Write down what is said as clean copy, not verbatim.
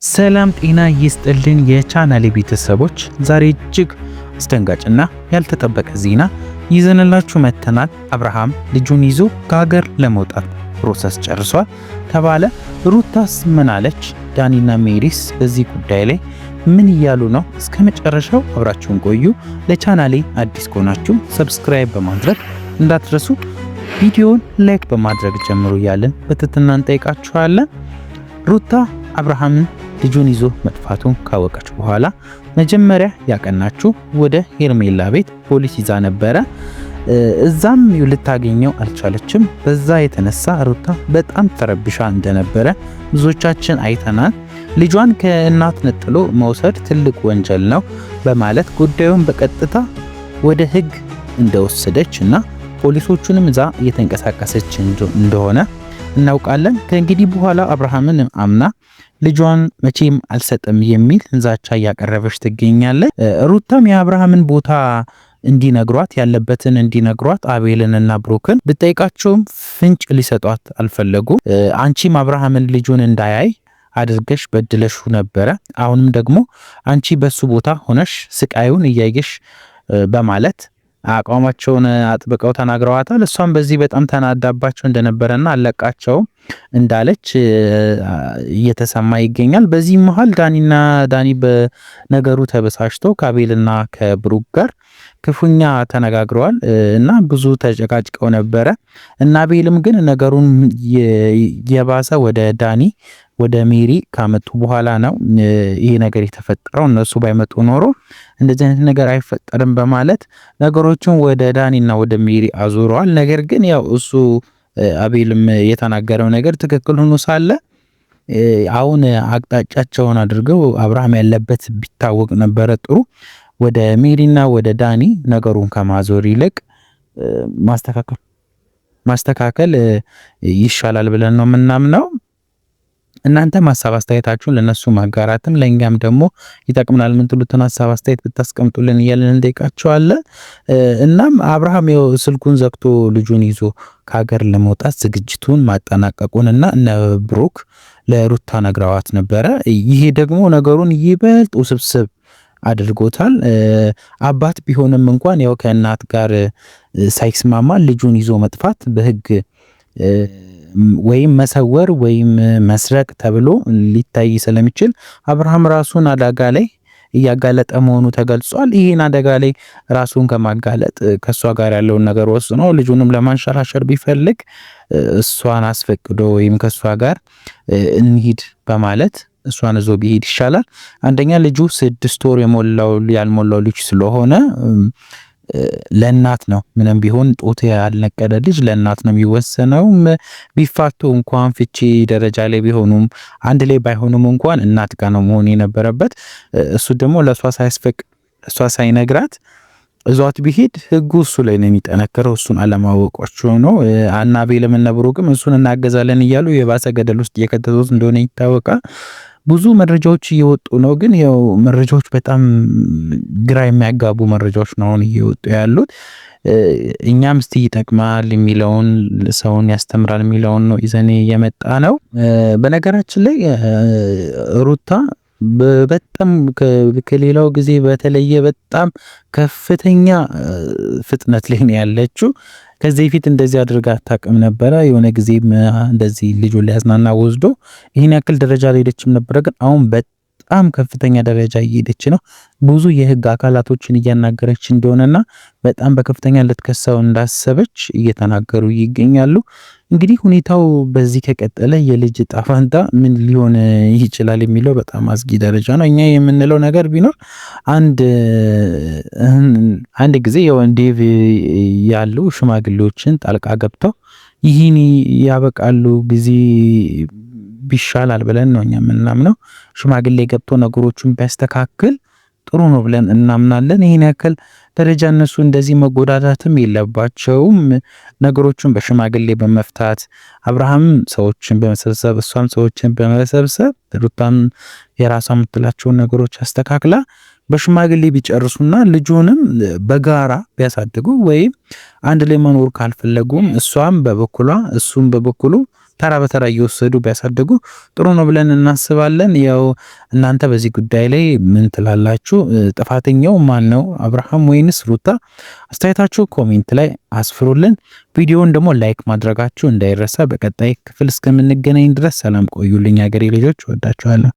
ሰላም ጤና ይስጥልን የቻናሌ ቤተሰቦች፣ ዛሬ እጅግ አስደንጋጭና ያልተጠበቀ ዜና ይዘንላችሁ መጥተናል። አብርሃም ልጁን ይዞ ከሀገር ለመውጣት ፕሮሰስ ጨርሷል ተባለ። ሩታስ ምን አለች? ዳኒና ሜሪስ በዚህ ጉዳይ ላይ ምን እያሉ ነው? እስከ መጨረሻው አብራችሁን ቆዩ። ለቻናሌ አዲስ ከሆናችሁ ሰብስክራይብ በማድረግ እንዳትረሱ፣ ቪዲዮውን ላይክ በማድረግ ጀምሩ እያልን በትህትና እንጠይቃችኋለን። ሩታ አብርሃምን ልጁን ይዞ መጥፋቱን ካወቀች በኋላ መጀመሪያ ያቀናችው ወደ ሄርሜላ ቤት ፖሊስ ይዛ ነበረ። እዛም ልታገኘው አልቻለችም። በዛ የተነሳ ሩታ በጣም ተረብሻ እንደነበረ ብዙዎቻችን አይተናል። ልጇን ከእናት ነጥሎ መውሰድ ትልቅ ወንጀል ነው በማለት ጉዳዩን በቀጥታ ወደ ሕግ እንደወሰደች እና ፖሊሶቹንም እዛ እየተንቀሳቀሰች እንደሆነ እናውቃለን። ከእንግዲህ በኋላ አብርሃምን አምና ልጇን መቼም አልሰጥም የሚል ዛቻ እያቀረበች ትገኛለች። ሩታም የአብርሃምን ቦታ እንዲነግሯት ያለበትን እንዲነግሯት አቤልንና ብሩክን ብጠይቃቸውም ፍንጭ ሊሰጧት አልፈለጉም። አንቺም አብርሃምን ልጁን እንዳያይ አድርገሽ በድለሹ ነበረ፣ አሁንም ደግሞ አንቺ በሱ ቦታ ሆነሽ ስቃዩን እያየሽ በማለት አቋማቸውን አጥብቀው ተናግረዋታል። እሷም በዚህ በጣም ተናዳባቸው እንደነበረና አለቃቸው እንዳለች እየተሰማ ይገኛል። በዚህ መሃል ዳኒ በነገሩ ተበሳጭቶ ከአቤልና ከብሩክ ጋር ክፉኛ ተነጋግረዋል እና ብዙ ተጨቃጭቀው ነበረ እና አቤልም ግን ነገሩን የባሰ ወደ ዳኒ ወደ ሜሪ ካመጡ በኋላ ነው ይሄ ነገር የተፈጠረው። እነሱ ባይመጡ ኖሮ እንደዚህ አይነት ነገር አይፈጠርም በማለት ነገሮችን ወደ ዳኒና ወደ ሜሪ አዙረዋል። ነገር ግን ያው እሱ አቤልም የተናገረው ነገር ትክክል ሆኖ ሳለ አሁን አቅጣጫቸውን አድርገው አብርሃም ያለበት ቢታወቅ ነበረ ጥሩ። ወደ ሜሪና ወደ ዳኒ ነገሩን ከማዞር ይልቅ ማስተካከል ይሻላል ብለን ነው የምናምነው። እናንተ ሀሳብ አስተያየታችሁን ለነሱ ማጋራትም ለኛም ደግሞ ይጠቅምናል የምትሉትን ሀሳብ አስተያየት ብታስቀምጡልን እያልን እንጠይቃችኋለን። እናም አብርሃም ስልኩን ዘግቶ ልጁን ይዞ ከሀገር ለመውጣት ዝግጅቱን ማጠናቀቁን እና እነ ብሩክ ለሩታ ነግረዋት ነበረ። ይሄ ደግሞ ነገሩን ይበልጥ ውስብስብ አድርጎታል። አባት ቢሆንም እንኳን ያው ከእናት ጋር ሳይስማማ ልጁን ይዞ መጥፋት በሕግ ወይም መሰወር ወይም መስረቅ ተብሎ ሊታይ ስለሚችል አብርሃም ራሱን አደጋ ላይ እያጋለጠ መሆኑ ተገልጿል። ይህን አደጋ ላይ ራሱን ከማጋለጥ ከሷ ጋር ያለውን ነገር ወስኖ ልጁንም ለማንሸራሸር ቢፈልግ እሷን አስፈቅዶ ወይም ከሷ ጋር እንሂድ በማለት እሷን ይዞ ቢሄድ ይሻላል። አንደኛ ልጁ 6 ወር ያልሞላው ልጅ ስለሆነ ለእናት ነው። ምንም ቢሆን ጦት ያልነቀደ ልጅ ለእናት ነው የሚወሰነው። ቢፋቱ እንኳን ፍቺ ደረጃ ላይ ቢሆኑም አንድ ላይ ባይሆኑም እንኳን እናት ጋር ነው መሆን የነበረበት። እሱ ደግሞ ለሷ ሳይስፈቅ እሷ ሳይነግራት እዟት ቢሄድ ህጉ እሱ ላይ ነው የሚጠነከረው። እሱን አለማወቋቸው ነው። አቤልም እነ ብሩክም እሱን እናገዛለን እያሉ የባሰ ገደል ውስጥ እየከተቱት እንደሆነ ይታወቃል። ብዙ መረጃዎች እየወጡ ነው። ግን ያው መረጃዎች በጣም ግራ የሚያጋቡ መረጃዎች ነው እየወጡ ያሉት። እኛም እስቲ ይጠቅማል የሚለውን ሰውን ያስተምራል የሚለውን ነው ይዘኔ የመጣ ነው። በነገራችን ላይ ሩታ በጣም ከሌላው ጊዜ በተለየ በጣም ከፍተኛ ፍጥነት ላይ ነው ያለችው። ከዚህ በፊት እንደዚህ አድርጋ አታውቅም ነበረ። የሆነ ጊዜም እንደዚህ ልጁን ሊያዝናና ወስዶ ይህን ያክል ደረጃ ላይ ሄደችም ነበረ። ግን አሁን በጣም ከፍተኛ ደረጃ እየሄደች ነው። ብዙ የህግ አካላቶችን እያናገረች እንደሆነና በጣም በከፍተኛ ልትከሰው እንዳሰበች እየተናገሩ ይገኛሉ። እንግዲህ ሁኔታው በዚህ ከቀጠለ የልጅ ዕጣ ፈንታ ምን ሊሆን ይችላል የሚለው በጣም አስጊ ደረጃ ነው። እኛ የምንለው ነገር ቢኖር አንድ ጊዜ ዴቭ ያሉ ሽማግሌዎችን ጣልቃ ገብተው ይህን ያበቃሉ ጊዜ ቢሻላል ብለን ነው እኛ የምናምነው። ሽማግሌ ገብቶ ነገሮቹን ቢያስተካክል ጥሩ ነው ብለን እናምናለን። ይሄን ያክል ደረጃ እነሱ እንደዚህ መጎዳዳትም የለባቸውም። ነገሮቹን በሽማግሌ በመፍታት አብርሃም ሰዎችን በመሰብሰብ እሷም ሰዎችን በመሰብሰብ ሩታም የራሷ የምትላቸውን ነገሮች አስተካክላ በሽማግሌ ቢጨርሱና ልጁንም በጋራ ቢያሳድጉ ወይም አንድ ላይ መኖር ካልፈለጉም እሷም በበኩሏ እሱም በበኩሉ ተራ በተራ እየወሰዱ ቢያሳድጉ ጥሩ ነው ብለን እናስባለን። ያው እናንተ በዚህ ጉዳይ ላይ ምን ትላላችሁ? ጥፋተኛው ማን ነው? አብርሃም ወይንስ ሩታ? አስተያየታችሁ ኮሜንት ላይ አስፍሩልን። ቪዲዮውን ደግሞ ላይክ ማድረጋችሁ እንዳይረሳ። በቀጣይ ክፍል እስከምንገናኝ ድረስ ሰላም ቆዩልኝ ሀገሬ ልጆች፣ ወዳችኋለሁ።